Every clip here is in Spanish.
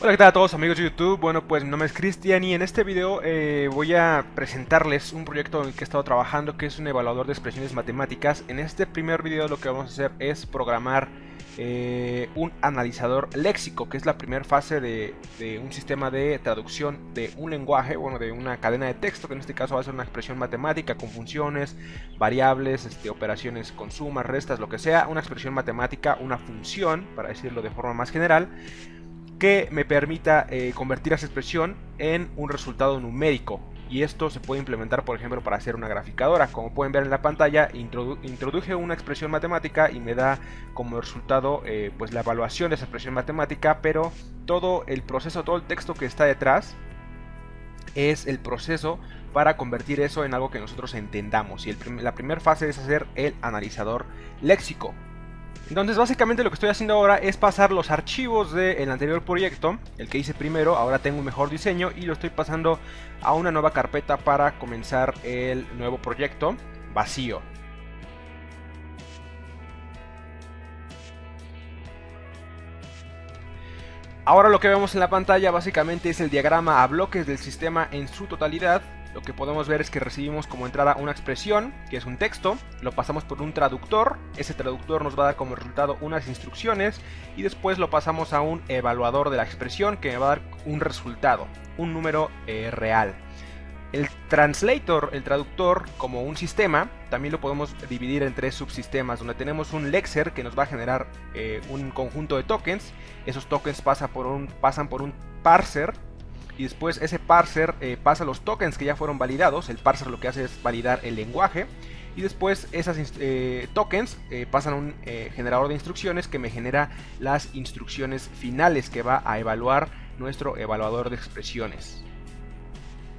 Hola, ¿qué tal a todos amigos de YouTube? Bueno, pues mi nombre es Cristian y en este video voy a presentarles un proyecto en el que he estado trabajando, que es un evaluador de expresiones matemáticas. En este primer video lo que vamos a hacer es programar un analizador léxico, que es la primera fase de un sistema de traducción de un lenguaje, bueno, de una cadena de texto, que en este caso va a ser una expresión matemática con funciones, variables, operaciones con sumas, restas, lo que sea, una expresión matemática, una función, para decirlo de forma más general, que me permita convertir esa expresión en un resultado numérico. Y esto se puede implementar, por ejemplo, para hacer una graficadora. Como pueden ver en la pantalla, introduje una expresión matemática y me da como resultado pues la evaluación de esa expresión matemática, pero todo el proceso, todo el texto que está detrás es el proceso para convertir eso en algo que nosotros entendamos. Y la primera fase es hacer el analizador léxico. Entonces básicamente lo que estoy haciendo ahora es pasar los archivos del anterior proyecto, el que hice primero. Ahora tengo un mejor diseño y lo estoy pasando a una nueva carpeta para comenzar el nuevo proyecto vacío. Ahora lo que vemos en la pantalla básicamente es el diagrama a bloques del sistema en su totalidad. Lo que podemos ver es que recibimos como entrada una expresión, que es un texto, lo pasamos por un traductor, ese traductor nos va a dar como resultado unas instrucciones y después lo pasamos a un evaluador de la expresión que me va a dar un resultado, un número real. El translator, el traductor, como un sistema, también lo podemos dividir en tres subsistemas, donde tenemos un lexer que nos va a generar un conjunto de tokens. Esos tokens pasan por un parser, y después ese parser pasa los tokens que ya fueron validados. El parser lo que hace es validar el lenguaje, y después esos tokens pasan a un generador de instrucciones que me genera las instrucciones finales que va a evaluar nuestro evaluador de expresiones.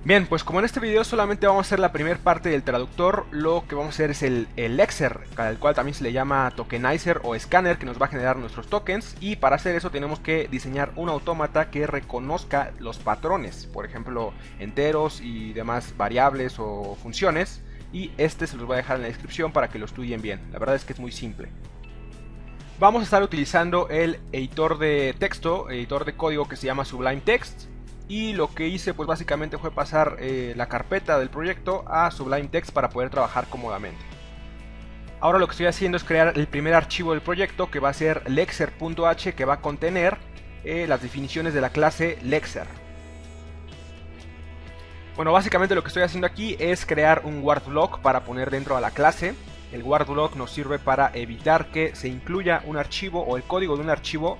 Bien, pues como en este video solamente vamos a hacer la primera parte del traductor, lo que vamos a hacer es el lexer, al cual también se le llama tokenizer o escáner, que nos va a generar nuestros tokens. Y para hacer eso tenemos que diseñar un autómata que reconozca los patrones, por ejemplo enteros y demás variables o funciones, y este se los voy a dejar en la descripción para que lo estudien bien. La verdad es que es muy simple. Vamos a estar utilizando el editor de texto, editor de código que se llama Sublime Text. Y lo que hice pues básicamente fue pasar la carpeta del proyecto a Sublime Text para poder trabajar cómodamente. Ahora lo que estoy haciendo es crear el primer archivo del proyecto, que va a ser lexer.h, que va a contener las definiciones de la clase lexer. Bueno, básicamente lo que estoy haciendo aquí es crear un word block para poner dentro de la clase. El word block nos sirve para evitar que se incluya un archivo o el código de un archivo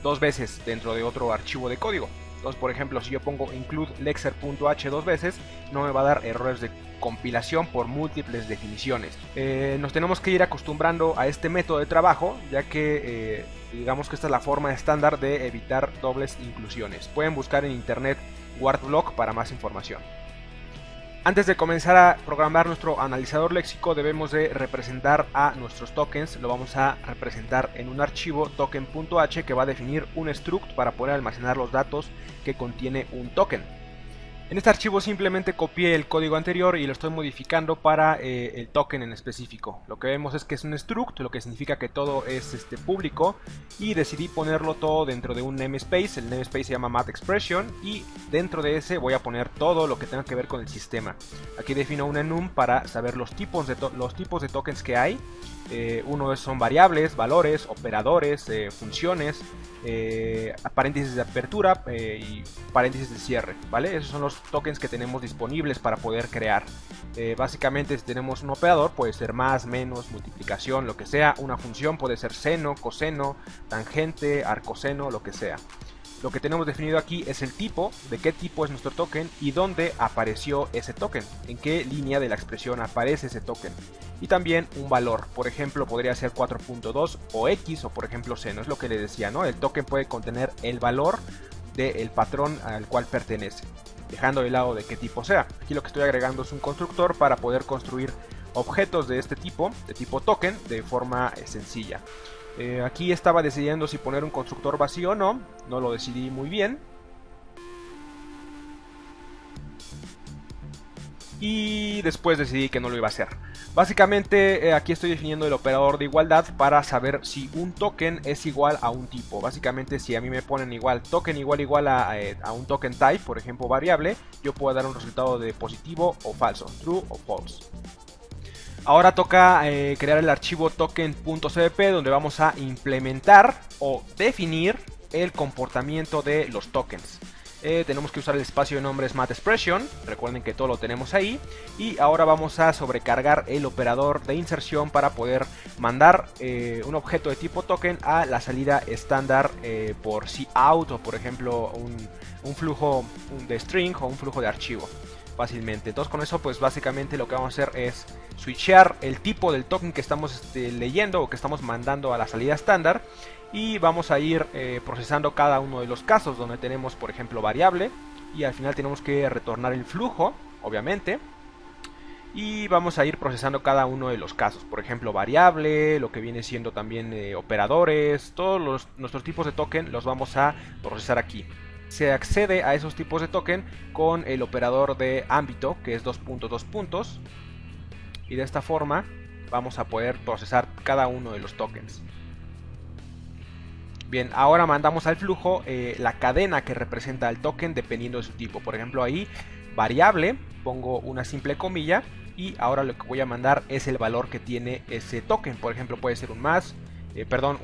dos veces dentro de otro archivo de código. Entonces, por ejemplo, si yo pongo include lexer.h dos veces, no me va a dar errores de compilación por múltiples definiciones. Nos tenemos que ir acostumbrando a este método de trabajo, ya que digamos que esta es la forma estándar de evitar dobles inclusiones. Pueden buscar en internet wordblock para más información. Antes de comenzar a programar nuestro analizador léxico, debemos de representar a nuestros tokens. Lo vamos a representar en un archivo token.h que va a definir un struct para poder almacenar los datos que contiene un token. En este archivo simplemente copié el código anterior y lo estoy modificando para el token en específico. Lo que vemos es que es un struct, lo que significa que todo es público, y decidí ponerlo todo dentro de un namespace. El namespace se llama mathExpression y dentro de ese voy a poner todo lo que tenga que ver con el sistema. Aquí defino un enum para saber los tipos de tokens que hay. Uno son variables, valores, operadores, funciones, paréntesis de apertura y paréntesis de cierre, ¿vale? Esos son los tokens que tenemos disponibles para poder crear. Básicamente, si tenemos un operador, puede ser más, menos, multiplicación, lo que sea. Una función puede ser seno, coseno, tangente, arcoseno, lo que sea. Lo que tenemos definido aquí es el tipo, de qué tipo es nuestro token y dónde apareció ese token, en qué línea de la expresión aparece ese token. Y también un valor, por ejemplo podría ser 4.2 o X o por ejemplo seno, es lo que les decía, ¿no? El token puede contener el valor del patrón al cual pertenece, dejando de lado de qué tipo sea. Aquí lo que estoy agregando es un constructor para poder construir objetos de este tipo, de tipo token, de forma sencilla. Aquí estaba decidiendo si poner un constructor vacío o no, no lo decidí muy bien. y después decidí que no lo iba a hacer. Básicamente aquí estoy definiendo el operador de igualdad para saber si un token es igual a un tipo. Básicamente si a mí me ponen igual token igual a un token type, por ejemplo variable, yo puedo dar un resultado de positivo o falso, true o false. Ahora toca crear el archivo token.cpp donde vamos a implementar o definir el comportamiento de los tokens. Tenemos que usar el espacio de nombres mathExpression, recuerden que todo lo tenemos ahí, y ahora vamos a sobrecargar el operador de inserción para poder mandar un objeto de tipo token a la salida estándar por cout o por ejemplo un flujo de string o un flujo de archivo fácilmente. Entonces con eso pues básicamente lo que vamos a hacer es switchear el tipo del token que estamos leyendo o que estamos mandando a la salida estándar, y vamos a ir procesando cada uno de los casos donde tenemos por ejemplo variable, y al final tenemos que retornar el flujo obviamente, y vamos a ir procesando cada uno de los casos, por ejemplo variable, lo que viene siendo también operadores, todos nuestros tipos de token los vamos a procesar aquí. Se accede a esos tipos de token con el operador de ámbito, que es 2 puntos, y de esta forma vamos a poder procesar cada uno de los tokens. Bien, ahora mandamos al flujo la cadena que representa el token dependiendo de su tipo. Por ejemplo ahí, variable, pongo una simple comilla, y ahora lo que voy a mandar es el valor que tiene ese token. Por ejemplo puede ser un más,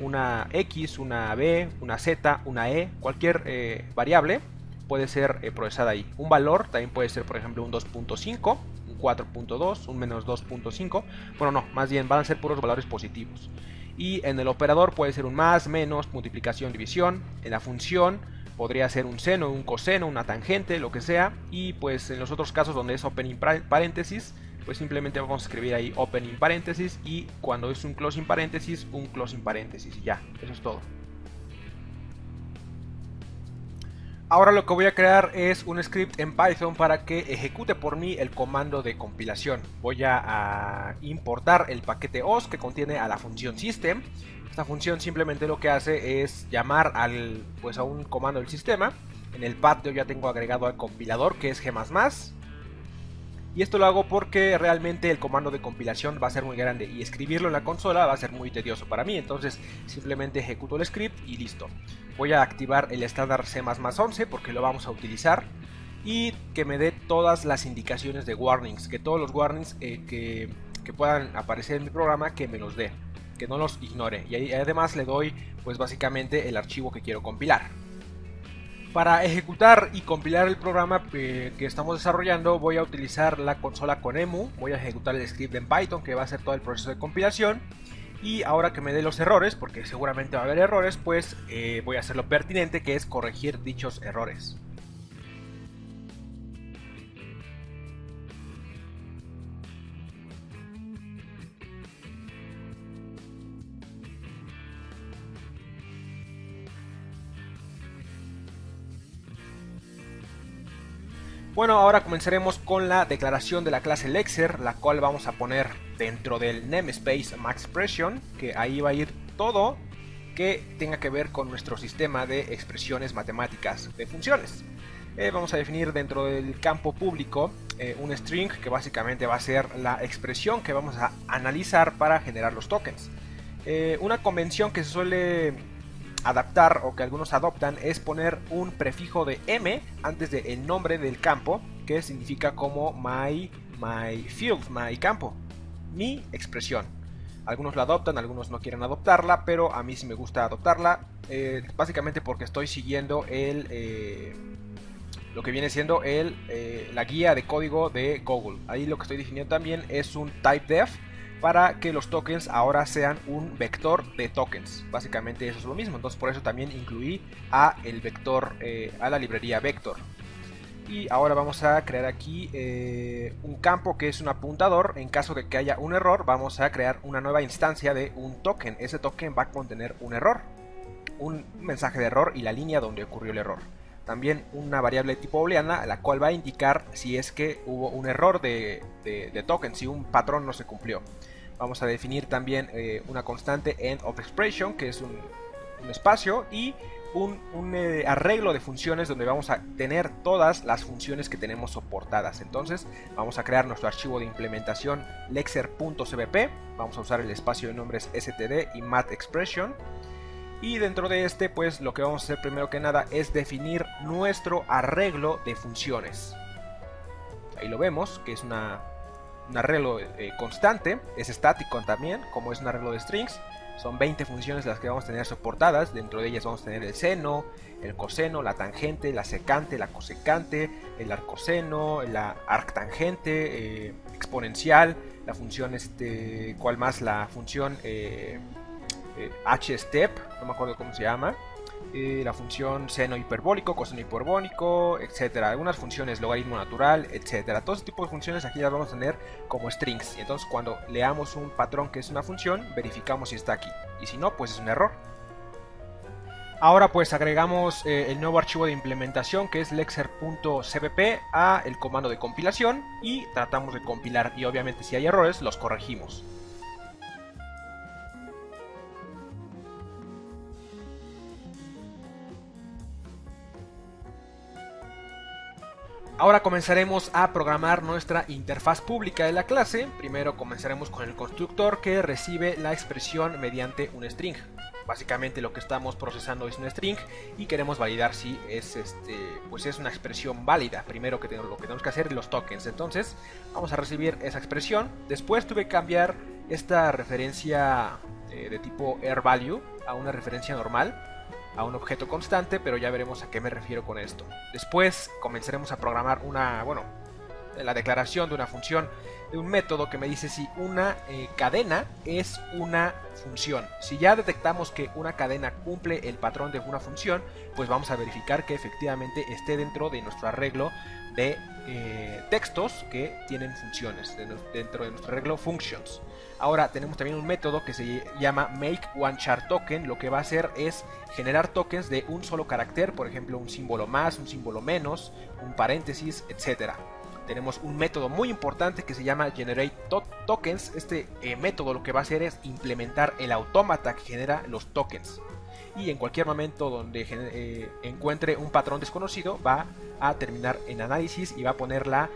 una X, una B, una Z, una E, cualquier variable puede ser procesada ahí. Un valor también puede ser por ejemplo un 2.5, un 4.2, un menos 2.5. Bueno no, más bien van a ser puros valores positivos. Y en el operador puede ser un más, menos, multiplicación, división. En la función podría ser un seno, un coseno, una tangente, lo que sea. Y pues en los otros casos donde es opening paréntesis, pues simplemente vamos a escribir ahí opening paréntesis, y cuando es un closing paréntesis, un closing paréntesis, y ya, eso es todo. Ahora lo que voy a crear es un script en Python para que ejecute por mí el comando de compilación. Voy a importar el paquete os que contiene a la función system. Esta función simplemente lo que hace es llamar a un comando del sistema. En el path yo ya tengo agregado al compilador, que es g++. Y esto lo hago porque realmente el comando de compilación va a ser muy grande y escribirlo en la consola va a ser muy tedioso para mí. Entonces simplemente ejecuto el script y listo. Voy a activar el estándar C++11 porque lo vamos a utilizar, y que me dé todas las indicaciones de warnings, que todos los warnings que puedan aparecer en mi programa, que me los dé, que no los ignore. Y ahí además le doy pues básicamente el archivo que quiero compilar. Para ejecutar y compilar el programa que estamos desarrollando voy a utilizar la consola con emu, voy a ejecutar el script en Python que va a hacer todo el proceso de compilación, y ahora que me dé los errores, porque seguramente va a haber errores, pues voy a hacer lo pertinente, que es corregir dichos errores. Bueno, ahora comenzaremos con la declaración de la clase Lexer, la cual vamos a poner dentro del namespace MaxExpression, que ahí va a ir todo que tenga que ver con nuestro sistema de expresiones matemáticas de funciones. Vamos a definir dentro del campo público un string que básicamente va a ser la expresión que vamos a analizar para generar los tokens. Una convención que se suele adaptar o que algunos adoptan es poner un prefijo de m antes del nombre del campo, que significa como my field, my campo, mi expresión. Algunos la adoptan, algunos no quieren adoptarla, pero a mí sí me gusta adoptarla, básicamente porque estoy siguiendo lo que viene siendo la guía de código de Google. Ahí lo que estoy definiendo también es un typedef para que los tokens ahora sean un vector de tokens. Básicamente eso es lo mismo, entonces por eso también incluí a el vector, a la librería vector. Y ahora vamos a crear aquí un campo que es un apuntador. En caso de que haya un error, vamos a crear una nueva instancia de un token. Ese token va a contener un error, un mensaje de error y la línea donde ocurrió el error. También una variable de tipo booleana, la cual va a indicar si es que hubo un error de token, si un patrón no se cumplió. Vamos a definir también una constante end of expression, que es un espacio, y un arreglo de funciones donde vamos a tener todas las funciones que tenemos soportadas. Entonces vamos a crear nuestro archivo de implementación lexer.cbp, vamos a usar el espacio de nombres std y mathexpression, y dentro de este pues lo que vamos a hacer primero que nada es definir nuestro arreglo de funciones. Ahí lo vemos que es un arreglo constante, es estático también, como es un arreglo de strings. Son 20 funciones las que vamos a tener soportadas. Dentro de ellas vamos a tener el seno, el coseno, la tangente, la secante, la cosecante, el arcoseno, la arctangente, exponencial, la función ¿cuál más? La función h-step, no me acuerdo cómo se llama. La función seno hiperbólico, coseno hiperbólico, etcétera. Algunas funciones, logaritmo natural, etcétera. Todo ese tipo de funciones aquí las vamos a tener como strings. Y entonces cuando leamos un patrón que es una función, verificamos si está aquí. Y si no, pues es un error. Ahora pues agregamos el nuevo archivo de implementación que es lexer.cbp a el comando de compilación y tratamos de compilar. Y obviamente si hay errores los corregimos. Ahora comenzaremos a programar nuestra interfaz pública de la clase. Primero comenzaremos con el constructor que recibe la expresión mediante un string. Básicamente lo que estamos procesando es un string y queremos validar si es pues es una expresión válida. Primero lo que tenemos que hacer es los tokens. Entonces vamos a recibir esa expresión. Después tuve que cambiar esta referencia de tipo airValue a una referencia normal, a un objeto constante, pero ya veremos a qué me refiero con esto. Después comenzaremos a programar la declaración de una función, de un método que me dice si una cadena es una función. Si ya detectamos que una cadena cumple el patrón de una función, pues vamos a verificar que efectivamente esté dentro de nuestro arreglo de textos que tienen funciones, dentro de nuestro arreglo functions. Ahora tenemos también un método que se llama makeOneCharToken. Lo que va a hacer es generar tokens de un solo carácter, por ejemplo un símbolo más, un símbolo menos, un paréntesis, etc. Tenemos un método muy importante que se llama GenerateTokens. Este método lo que va a hacer es implementar el autómata que genera los tokens. Y en cualquier momento donde encuentre un patrón desconocido va a terminar en análisis y va a poner la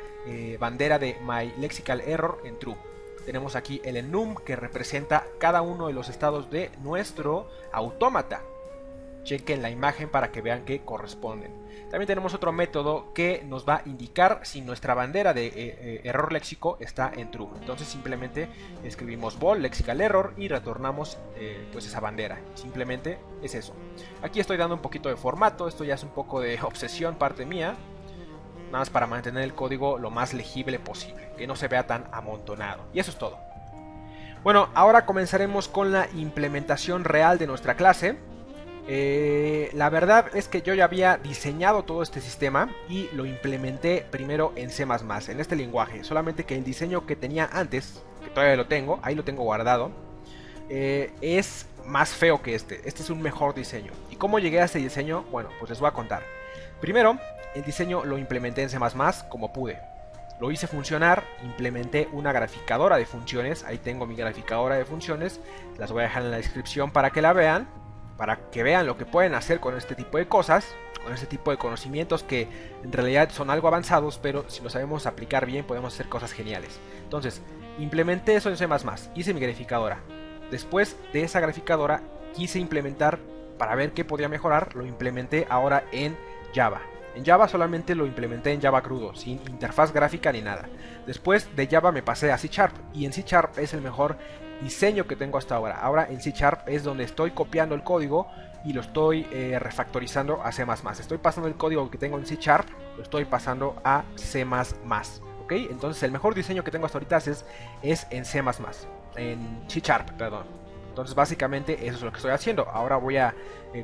bandera de myLexicalError en true. Tenemos aquí el enum que representa cada uno de los estados de nuestro autómata. Chequen la imagen para que vean que corresponden. También tenemos otro método que nos va a indicar si nuestra bandera de error léxico está en true. Entonces simplemente escribimos bool lexical error y retornamos pues esa bandera. Simplemente es eso. Aquí estoy dando un poquito de formato. Esto ya es un poco de obsesión parte mía. Nada más para mantener el código lo más legible posible, que no se vea tan amontonado. Y eso es todo. Bueno, ahora comenzaremos con la implementación real de nuestra clase. La verdad es que yo ya había diseñado todo este sistema y lo implementé primero en C++, en este lenguaje. Solamente que el diseño que tenía antes, que todavía lo tengo, ahí lo tengo guardado, es más feo que este. Este es un mejor diseño. ¿Y cómo llegué a este diseño? Bueno, pues les voy a contar. Primero, el diseño lo implementé en C++ como pude. Lo hice funcionar, implementé una graficadora de funciones. Ahí tengo mi graficadora de funciones. Las voy a dejar en la descripción para que la vean. Para que vean lo que pueden hacer con este tipo de cosas. Con este tipo de conocimientos que en realidad son algo avanzados. Pero si lo sabemos aplicar bien podemos hacer cosas geniales. Entonces, implementé eso en C++. Hice mi graficadora. Después de esa graficadora quise implementar, para ver qué podía mejorar, lo implementé ahora en Java. En Java solamente lo implementé en Java crudo, sin interfaz gráfica ni nada. Después de Java me pasé a C#, y en C# es el mejor diseño que tengo hasta ahora. Ahora en C# es donde estoy copiando el código y lo estoy refactorizando a C++. Estoy pasando el código que tengo en C#, lo estoy pasando a C++. ¿Ok? Entonces el mejor diseño que tengo hasta ahorita es en C++. En C#, perdón. Entonces básicamente eso es lo que estoy haciendo. Ahora voy a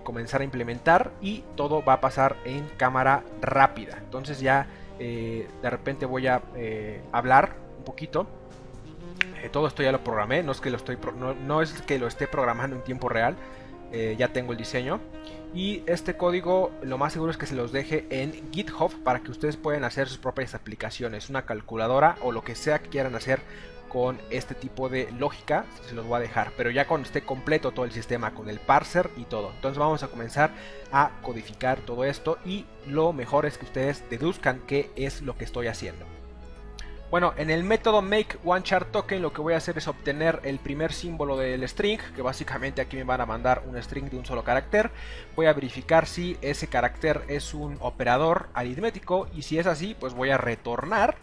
comenzar a implementar y todo va a pasar en cámara rápida. Entonces ya de repente voy a hablar un poquito. Todo esto ya lo programé, no es que lo esté programando en tiempo real. Ya tengo el diseño. Y este código lo más seguro es que se los deje en GitHub para que ustedes puedan hacer sus propias aplicaciones. Una calculadora o lo que sea que quieran hacer con este tipo de lógica, se los voy a dejar, pero ya cuando esté completo todo el sistema con el parser y todo. Entonces vamos a comenzar a codificar todo esto y lo mejor es que ustedes deduzcan qué es lo que estoy haciendo. Bueno, en el método makeOneChartToken lo que voy a hacer es obtener el primer símbolo del string, que básicamente aquí me van a mandar un string de un solo carácter. Voy a verificar si ese carácter es un operador aritmético y si es así, pues voy a retornar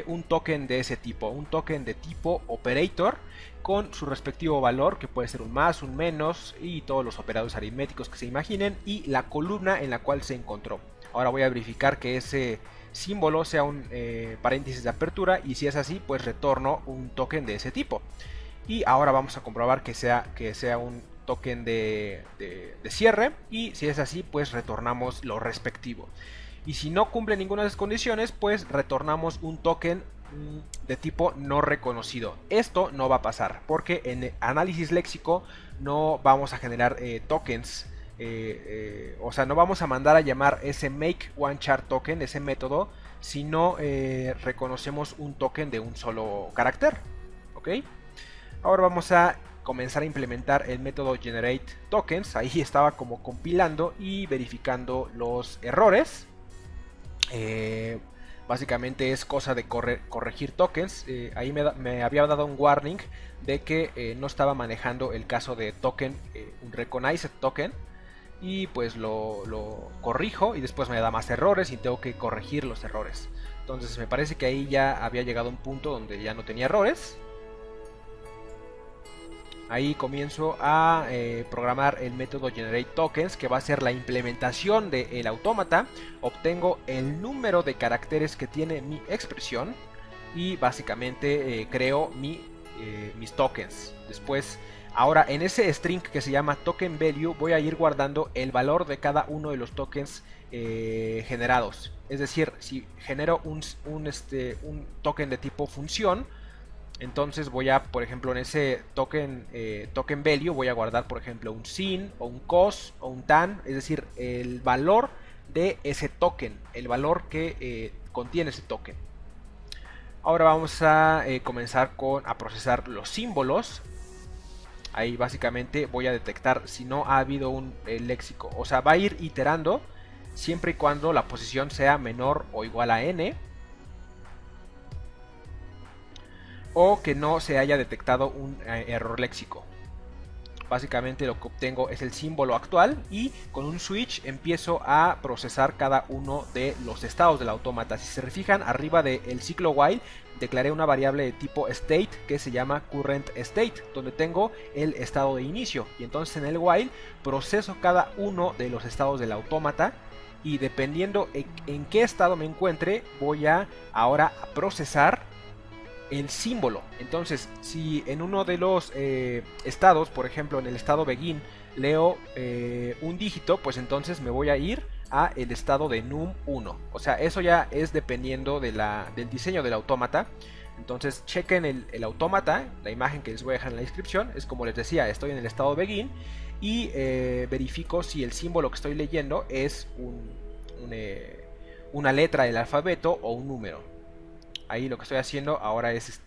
un token de ese tipo, un token de tipo operator con su respectivo valor, que puede ser un más, un menos y todos los operadores aritméticos que se imaginen y la columna en la cual se encontró. Ahora voy a verificar que ese símbolo sea un paréntesis de apertura y si es así, pues retorno un token de ese tipo. Y ahora vamos a comprobar que sea un token de cierre y si es así, pues retornamos lo respectivo. Y si no cumple ninguna de las condiciones, pues retornamos un token de tipo no reconocido. Esto no va a pasar porque en análisis léxico no vamos a generar tokens. O sea, no vamos a mandar a llamar ese makeOneChartToken, ese método, si no reconocemos un token de un solo carácter. ¿Ok? Ahora vamos a comenzar a implementar el método generateTokens. Ahí estaba como compilando y verificando los errores. Básicamente es cosa de corregir tokens. Ahí me había dado un warning de que no estaba manejando el caso de token, un recognized token. Y pues lo corrijo y después me da más errores y tengo que corregir los errores. Entonces me parece que ahí ya había llegado a un punto donde ya no tenía errores. Ahí comienzo a programar el método generateTokens, que va a ser la implementación del autómata. Obtengo el número de caracteres que tiene mi expresión y básicamente creo mis tokens. Después, ahora en ese string que se llama token value voy a ir guardando el valor de cada uno de los tokens generados. Es decir, si genero un token de tipo función, entonces voy a, por ejemplo, en ese token value voy a guardar, por ejemplo, un sin o un cos o un tan, es decir, el valor de ese token, el valor que contiene ese token. Ahora vamos a comenzar a procesar los símbolos. Ahí básicamente voy a detectar si no ha habido un léxico, o sea, va a ir iterando siempre y cuando la posición sea menor o igual a n, o que no se haya detectado un error léxico. Básicamente lo que obtengo es el símbolo actual y con un switch empiezo a procesar cada uno de los estados del autómata. Si se fijan, arriba del ciclo while declaré una variable de tipo state que se llama currentState, donde tengo el estado de inicio, y entonces en el while proceso cada uno de los estados del autómata y dependiendo en qué estado me encuentre voy a ahora a procesar el símbolo. Entonces, si en uno de los estados, por ejemplo en el estado begin, leo un dígito, pues entonces me voy a ir a el estado de num1. O sea, eso ya es dependiendo del diseño del autómata. Entonces, chequen el autómata, la imagen que les voy a dejar en la descripción. Es como les decía, estoy en el estado begin y verifico si el símbolo que estoy leyendo es una letra del alfabeto o un número. Ahí lo que estoy haciendo ahora es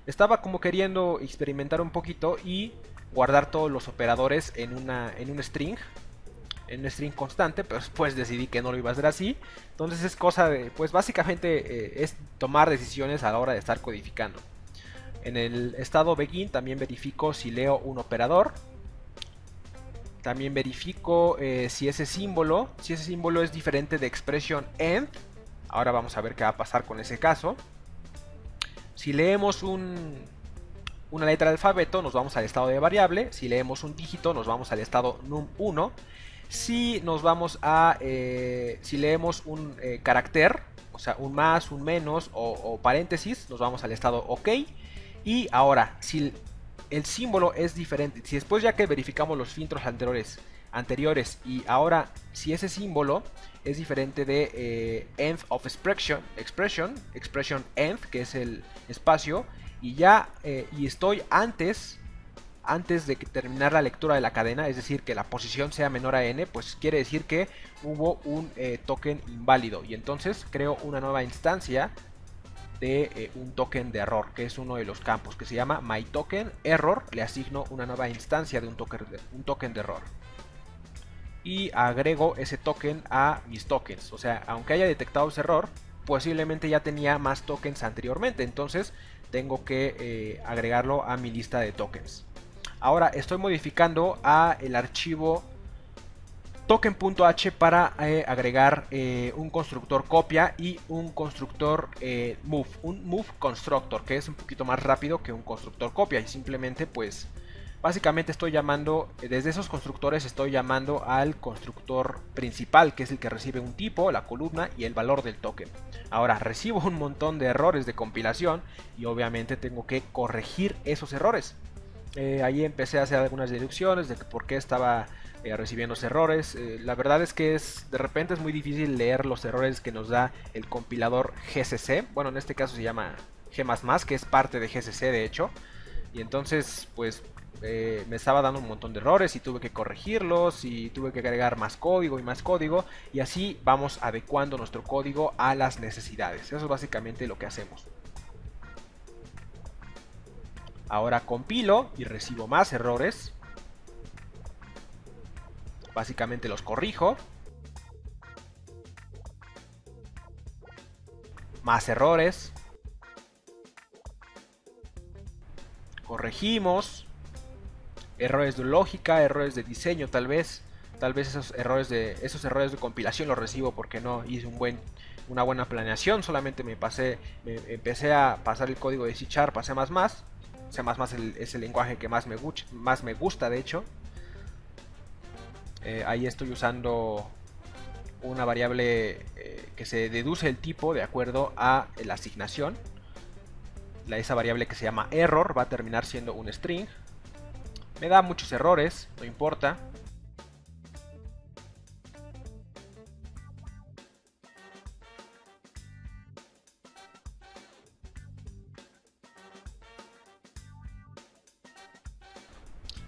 estaba como queriendo experimentar un poquito y guardar todos los operadores en un string constante, pero después decidí que no lo iba a hacer así. Entonces es cosa de, pues básicamente es tomar decisiones a la hora de estar codificando. En el estado begin también verifico si leo un operador. También verifico si ese símbolo es diferente de expression end. Ahora vamos a ver qué va a pasar con ese caso. Si leemos una letra del alfabeto, nos vamos al estado de variable. Si leemos un dígito, nos vamos al estado num1. Si leemos un carácter, o sea, un más, un menos o paréntesis, nos vamos al estado OK. Y ahora, si el símbolo es diferente, si después ya que verificamos los filtros anteriores y ahora si ese símbolo es diferente de end of expression end, que es el espacio, y ya y estoy antes de terminar la lectura de la cadena, es decir, que la posición sea menor a n, pues quiere decir que hubo un token inválido, y entonces creo una nueva instancia de un token de error, que es uno de los campos que se llama myTokenError. Le asigno una nueva instancia de un token de error y agrego ese token a mis tokens. O sea, aunque haya detectado ese error, posiblemente ya tenía más tokens anteriormente, entonces tengo que agregarlo a mi lista de tokens. Ahora estoy modificando a el archivo token.h para agregar un constructor copia y un constructor move, un move constructor, que es un poquito más rápido que un constructor copia, y simplemente pues básicamente estoy llamando, desde esos constructores estoy llamando al constructor principal, que es el que recibe un tipo, la columna y el valor del token. Ahora recibo un montón de errores de compilación y obviamente tengo que corregir esos errores. Ahí empecé a hacer algunas deducciones de por qué estaba recibiendo los errores. La verdad es que de repente es muy difícil leer los errores que nos da el compilador GCC. Bueno, en este caso se llama G++, que es parte de GCC de hecho. Y entonces pues me estaba dando un montón de errores y tuve que corregirlos y tuve que agregar más código y más código, y así vamos adecuando nuestro código a las necesidades. Eso es básicamente lo que hacemos. Ahora compilo y recibo más errores. Básicamente los corrijo. Más errores. Corregimos. Errores de lógica, errores de diseño tal vez. Tal vez esos errores de compilación los recibo porque no hice una buena planeación. Solamente me empecé a pasar el código de C# a C++. C++ es el lenguaje que más me gusta de hecho. Ahí estoy usando una variable que se deduce el tipo de acuerdo a la asignación. Esa variable que se llama error va a terminar siendo un string. Me da muchos errores, no importa.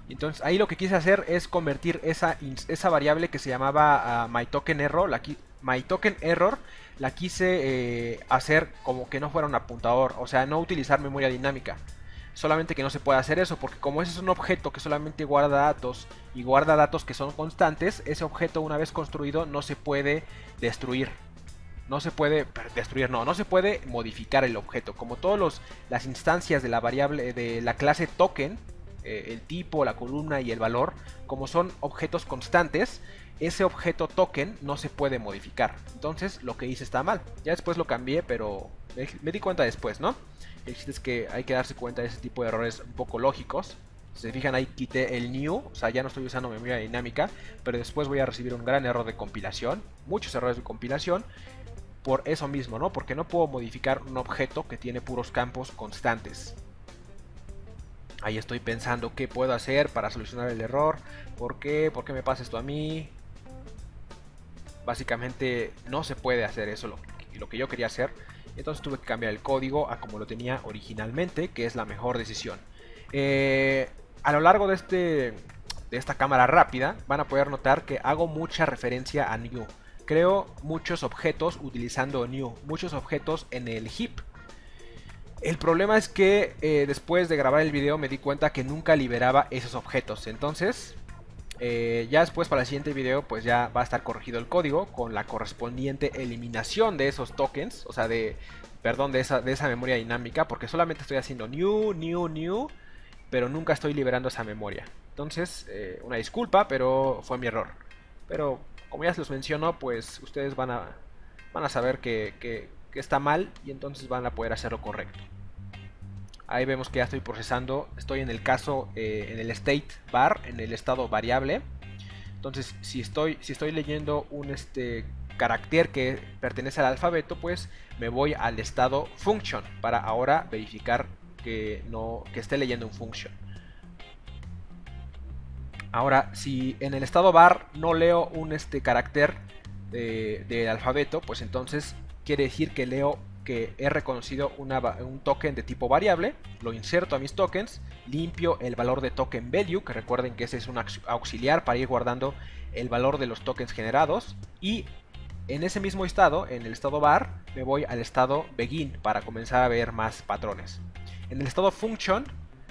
Entonces ahí lo que quise hacer es convertir esa variable que se llamaba myTokenError, la quise hacer como que no fuera un apuntador, o sea, no utilizar memoria dinámica. Solamente que no se puede hacer eso, porque como ese es un objeto que solamente guarda datos y guarda datos que son constantes, ese objeto una vez construido no se puede destruir. No se puede destruir, no se puede modificar el objeto. Como todas las instancias de la variable de la clase token, el tipo, la columna y el valor, como son objetos constantes, ese objeto token no se puede modificar. Entonces lo que hice está mal. Ya después lo cambié, pero me di cuenta después, ¿no? El chiste es que hay que darse cuenta de ese tipo de errores un poco lógicos. Si se fijan, ahí quité el new, o sea, ya no estoy usando memoria dinámica, pero después voy a recibir un gran error de compilación, muchos errores de compilación, por eso mismo, ¿no? Porque no puedo modificar un objeto que tiene puros campos constantes. Ahí estoy pensando qué puedo hacer para solucionar el error. ¿Por qué? ¿Por qué me pasa esto a mí? Básicamente no se puede hacer eso, lo que yo quería hacer. Entonces tuve que cambiar el código a como lo tenía originalmente, que es la mejor decisión. A lo largo de esta cámara rápida van a poder notar que hago mucha referencia a new. Creo muchos objetos utilizando new, muchos objetos en el heap. El problema es que después de grabar el video me di cuenta que nunca liberaba esos objetos. Entonces ya después para el siguiente video pues ya va a estar corregido el código con la correspondiente eliminación de esos tokens. O sea, de esa memoria dinámica, porque solamente estoy haciendo new, pero nunca estoy liberando esa memoria. Entonces una disculpa, pero fue mi error. Pero como ya se los menciono, pues ustedes van a saber que está mal y entonces van a poder hacerlo correcto. Ahí vemos que ya estoy procesando, estoy en el caso, en el state var, en el estado variable. Entonces si estoy leyendo un carácter que pertenece al alfabeto, pues me voy al estado function para ahora verificar que esté leyendo un function. Ahora, si en el estado var no leo un carácter del alfabeto, pues entonces quiere decir que he reconocido un token de tipo variable, lo inserto a mis tokens, limpio el valor de token value, que recuerden que ese es un auxiliar para ir guardando el valor de los tokens generados, y En ese mismo estado, en el estado var, me voy al estado begin para comenzar a ver más patrones. En el estado function,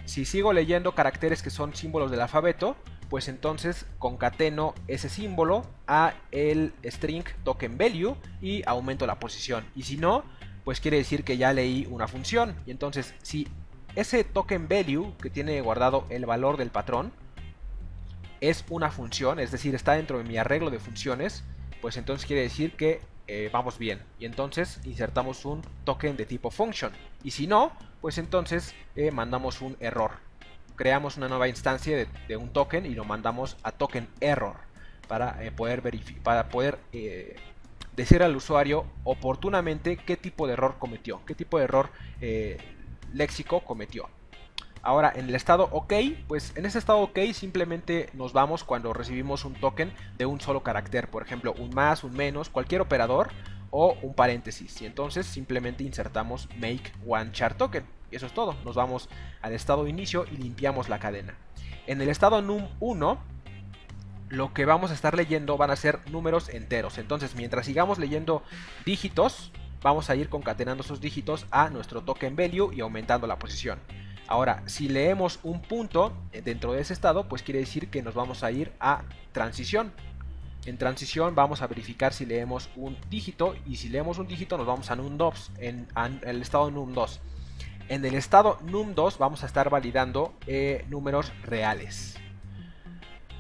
si sigo leyendo caracteres que son símbolos del alfabeto, pues entonces concateno ese símbolo a el string token value y aumento la posición. Y si no, pues quiere decir que ya leí una función. Y entonces, si ese token value que tiene guardado el valor del patrón es una función, es decir, está dentro de mi arreglo de funciones, pues entonces quiere decir que vamos bien. Y entonces insertamos un token de tipo function. Y si no, pues entonces mandamos un error. Creamos una nueva instancia de un token y lo mandamos a token error para poder decir al usuario oportunamente qué tipo de error cometió, qué tipo de error léxico cometió. Ahora, en el estado OK, pues en ese estado OK simplemente nos vamos cuando recibimos un token de un solo carácter, por ejemplo, un más, un menos, cualquier operador o un paréntesis. Y entonces simplemente insertamos make one char token. Y eso es todo. Nos vamos al estado inicio y limpiamos la cadena. En el estado num1, lo que vamos a estar leyendo van a ser números enteros. Entonces, mientras sigamos leyendo dígitos, vamos a ir concatenando esos dígitos a nuestro token value y aumentando la posición. Ahora, si leemos un punto dentro de ese estado, pues quiere decir que nos vamos a ir a transición. En transición vamos a verificar si leemos un dígito, y si leemos un dígito nos vamos a num2, en el estado num2. En el estado num2 vamos a estar validando números reales.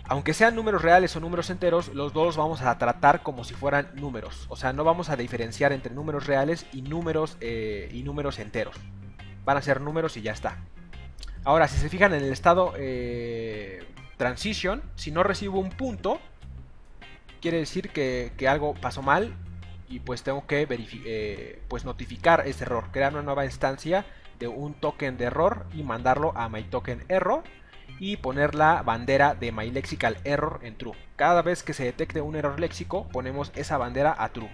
Aunque sean números reales o números enteros, los dos vamos a tratar como si fueran números. O sea, no vamos a diferenciar entre números reales y números enteros. Van a ser números y ya está. Ahora, si se fijan en el estado transition, si no recibo un punto, quiere decir que algo pasó mal y pues tengo que notificar ese error, crear una nueva instancia de un token de error y mandarlo a myTokenError y poner la bandera de myLexicalError en true. Cada vez que se detecte un error léxico, ponemos esa bandera a true.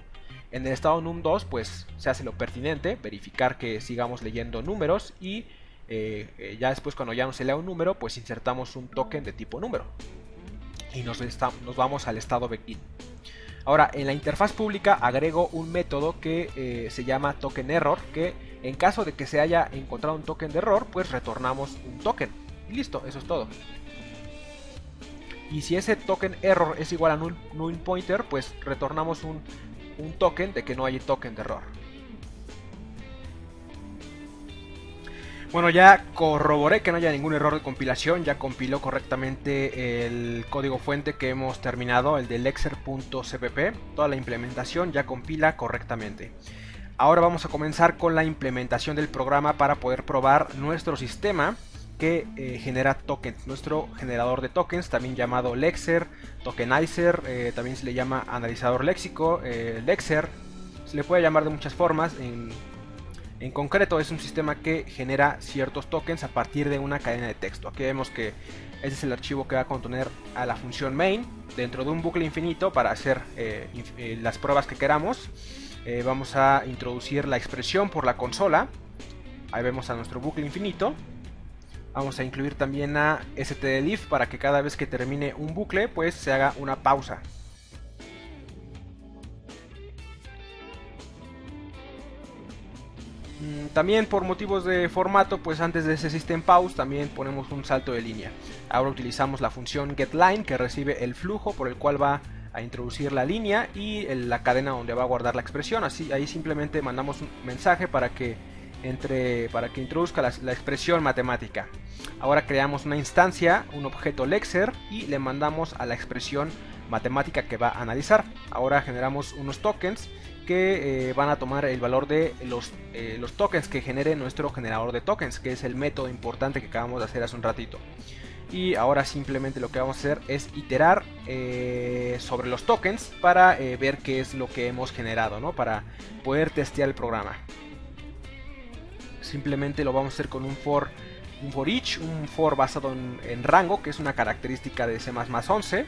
En el estado num2 pues se hace lo pertinente, verificar que sigamos leyendo números y ya después, cuando ya no se lea un número, pues insertamos un token de tipo número y nos vamos al estado begin. Ahora, en la interfaz pública agrego un método que se llama tokenError, que en caso de que se haya encontrado un token de error, pues retornamos un token. Y listo, eso es todo. Y si ese token error es igual a null pointer, pues retornamos un token de que no hay token de error. Bueno, ya corroboré que no haya ningún error de compilación, ya compiló correctamente el código fuente que hemos terminado, el de lexer.cpp. Toda la implementación ya compila correctamente. Ahora vamos a comenzar con la implementación del programa para poder probar nuestro sistema que genera tokens, nuestro generador de tokens, también llamado Lexer, Tokenizer, también se le llama analizador léxico, Lexer, se le puede llamar de muchas formas. En concreto es un sistema que genera ciertos tokens a partir de una cadena de texto. Aquí vemos que ese es el archivo que va a contener a la función main dentro de un bucle infinito para hacer las pruebas que queramos. Vamos a introducir la expresión por la consola. Ahí vemos a nuestro bucle infinito. Vamos a incluir también a stdlib para que cada vez que termine un bucle pues se haga una pausa. También por motivos de formato, pues antes de ese system pause también ponemos un salto de línea. Ahora utilizamos la función getLine, que recibe el flujo por el cual va a introducir la línea y la cadena donde va a guardar la expresión. Así, ahí simplemente mandamos un mensaje para que introduzca la expresión matemática. Ahora creamos una instancia, un objeto Lexer, y le mandamos a la expresión matemática que va a analizar. Ahora generamos unos tokens que van a tomar el valor de los tokens que genere nuestro generador de tokens, que es el método importante que acabamos de hacer hace un ratito. Y ahora simplemente lo que vamos a hacer es iterar sobre los tokens para ver qué es lo que hemos generado, ¿no? Para poder testear el programa. Simplemente lo vamos a hacer con un for each, un for basado en rango, que es una característica de C++11,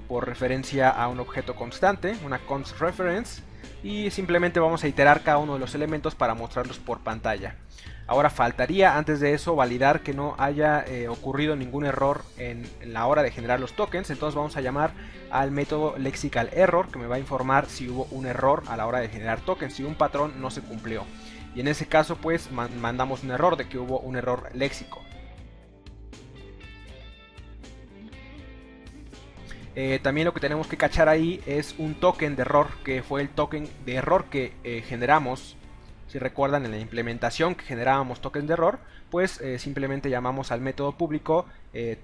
por referencia a un objeto constante, una const reference, y simplemente vamos a iterar cada uno de los elementos para mostrarlos por pantalla. Ahora faltaría antes de eso validar que no haya ocurrido ningún error en la hora de generar los tokens. Entonces vamos a llamar al método lexical error, que me va a informar si hubo un error a la hora de generar tokens, si un patrón no se cumplió. Y en ese caso pues mandamos un error de que hubo un error léxico. También lo que tenemos que cachar ahí es un token de error, que fue el token de error que generamos. Si recuerdan, en la implementación que generábamos tokens de error, pues simplemente llamamos al método público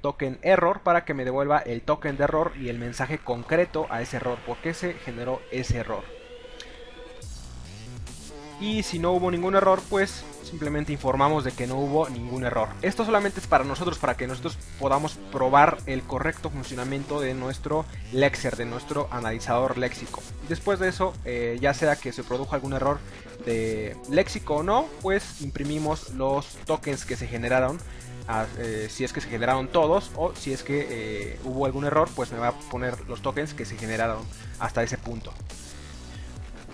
token error para que me devuelva el token de error y el mensaje concreto a ese error, por qué se generó ese error. Y si no hubo ningún error, pues simplemente informamos de que no hubo ningún error. Esto solamente es para nosotros, para que nosotros podamos probar el correcto funcionamiento de nuestro Lexer, de nuestro analizador léxico. Después de eso, ya sea que se produjo algún error de léxico o no, pues imprimimos los tokens que se generaron. Si es que se generaron todos, o si es que hubo algún error, pues me va a poner los tokens que se generaron hasta ese punto.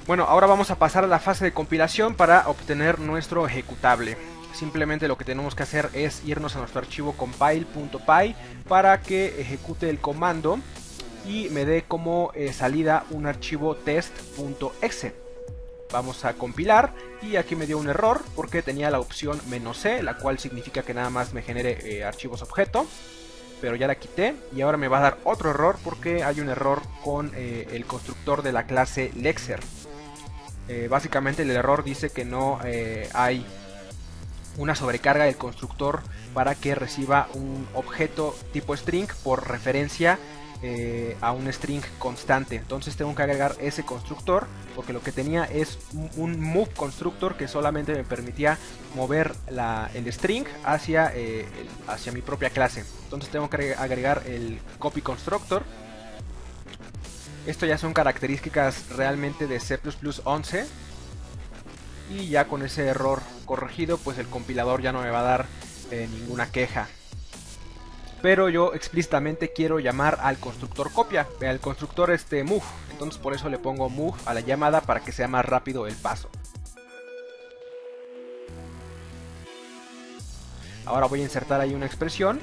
Bueno, ahora vamos a pasar a la fase de compilación para obtener nuestro ejecutable. Simplemente lo que tenemos que hacer es irnos a nuestro archivo compile.py para que ejecute el comando y me dé como salida un archivo test.exe. Vamos a compilar y aquí me dio un error porque tenía la opción "-c", la cual significa que nada más me genere archivos objeto. Pero ya la quité y ahora me va a dar otro error porque hay un error con el constructor de la clase Lexer. Básicamente el error dice que no hay una sobrecarga del constructor para que reciba un objeto tipo string por referencia a un string constante. Entonces tengo que agregar ese constructor porque lo que tenía es un move constructor que solamente me permitía mover el string hacia mi propia clase. Entonces tengo que agregar el copy constructor. Esto ya son características realmente de C++11 y ya con ese error corregido pues el compilador ya no me va a dar ninguna queja. Pero yo explícitamente quiero llamar al constructor copia, al constructor move, entonces por eso le pongo move a la llamada para que sea más rápido el paso. Ahora voy a insertar ahí una expresión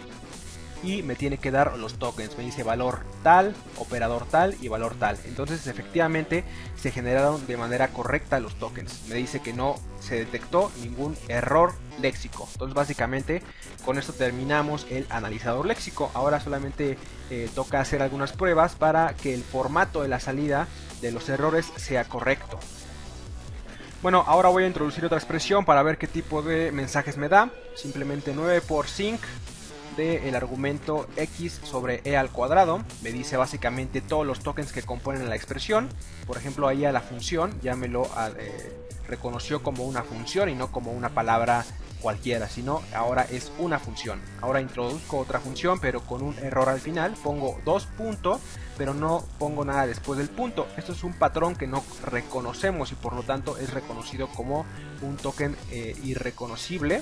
y me tiene que dar los tokens. Me dice valor tal, operador tal y valor tal. Entonces efectivamente se generaron de manera correcta los tokens. Me dice que no se detectó ningún error léxico. Entonces básicamente con esto terminamos el analizador léxico. Ahora solamente toca hacer algunas pruebas para que el formato de la salida de los errores sea correcto. Bueno, ahora voy a introducir otra expresión para ver qué tipo de mensajes me da. Simplemente 9 por sync del argumento x sobre e al cuadrado. Me dice básicamente todos los tokens que componen la expresión. Por ejemplo, ahí a la función ya me lo reconoció como una función y no como una palabra cualquiera, sino ahora es una función. Ahora introduzco otra función pero con un error al final. Pongo 2 puntos pero no pongo nada después del punto. Esto es un patrón que no reconocemos y por lo tanto es reconocido como un token irreconocible.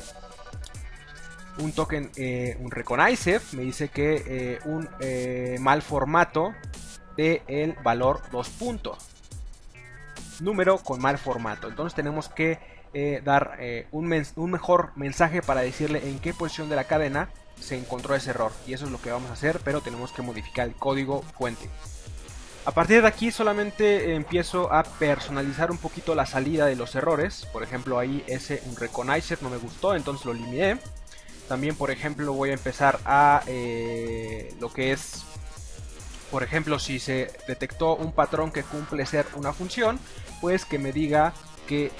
Un token, un recognizer, me dice que un mal formato de el valor 2 puntos. Número con mal formato. Entonces tenemos que dar un mejor mensaje para decirle en qué posición de la cadena se encontró ese error. Y eso es lo que vamos a hacer, pero tenemos que modificar el código fuente. A partir de aquí solamente empiezo a personalizar un poquito la salida de los errores. Por ejemplo, ahí un recognizer no me gustó, entonces lo eliminé. También, por ejemplo, voy a empezar a lo que es, por ejemplo, si se detectó un patrón que cumple ser una función, pues que me diga que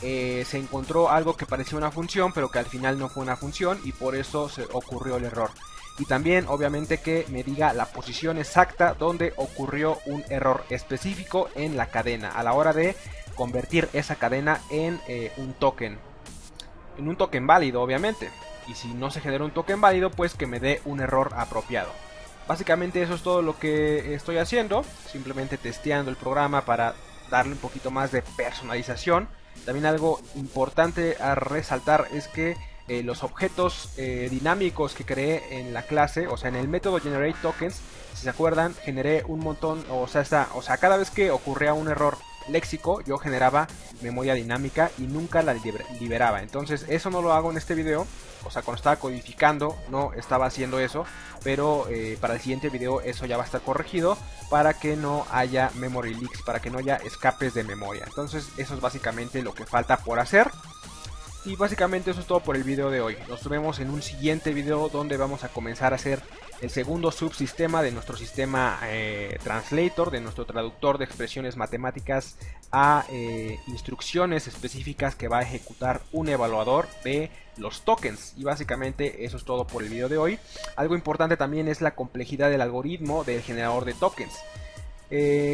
se encontró algo que parecía una función, pero que al final no fue una función y por eso se ocurrió el error. Y también, obviamente, que me diga la posición exacta donde ocurrió un error específico en la cadena, a la hora de convertir esa cadena en un token. En un token válido, obviamente. Y si no se genera un token válido, pues que me dé un error apropiado. Básicamente eso es todo lo que estoy haciendo. Simplemente testeando el programa para darle un poquito más de personalización. También algo importante a resaltar es que los objetos dinámicos que creé en la clase, o sea en el método generate tokens, si se acuerdan, generé un montón, o sea cada vez que ocurría un error léxico yo generaba memoria dinámica y nunca la liberaba. Entonces eso no lo hago en este video, o sea, cuando estaba codificando no estaba haciendo eso, pero para el siguiente video eso ya va a estar corregido para que no haya memory leaks, para que no haya escapes de memoria. Entonces eso es básicamente lo que falta por hacer. Y básicamente eso es todo por el video de hoy. Nos vemos en un siguiente video donde vamos a comenzar a hacer el segundo subsistema de nuestro sistema translator, de nuestro traductor de expresiones matemáticas a instrucciones específicas que va a ejecutar un evaluador de los tokens. Y básicamente eso es todo por el video de hoy. Algo importante también es la complejidad del algoritmo del generador de tokens.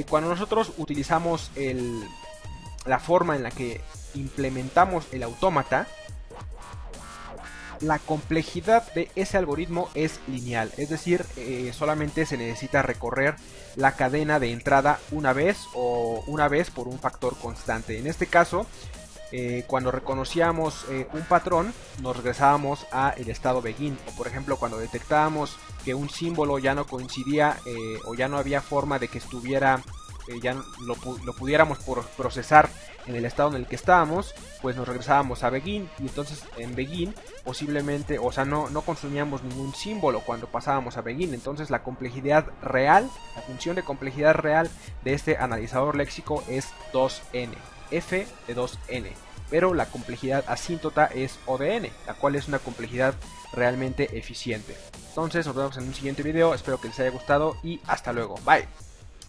Cuando nosotros utilizamos la forma en la que implementamos el autómata, la complejidad de ese algoritmo es lineal, es decir, solamente se necesita recorrer la cadena de entrada una vez o una vez por un factor constante. En este caso, cuando reconocíamos un patrón, nos regresábamos a el estado begin, o por ejemplo cuando detectábamos que un símbolo ya no coincidía o ya no había forma de que estuviera, ya lo pudiéramos procesar en el estado en el que estábamos, pues nos regresábamos a begin, y entonces en begin posiblemente, o sea, no consumíamos ningún símbolo cuando pasábamos a begin. Entonces la complejidad real, la función de complejidad real de este analizador léxico es 2n, f de 2n, pero la complejidad asíntota es O de n, la cual es una complejidad realmente eficiente. Entonces nos vemos en un siguiente video, espero que les haya gustado y hasta luego, bye.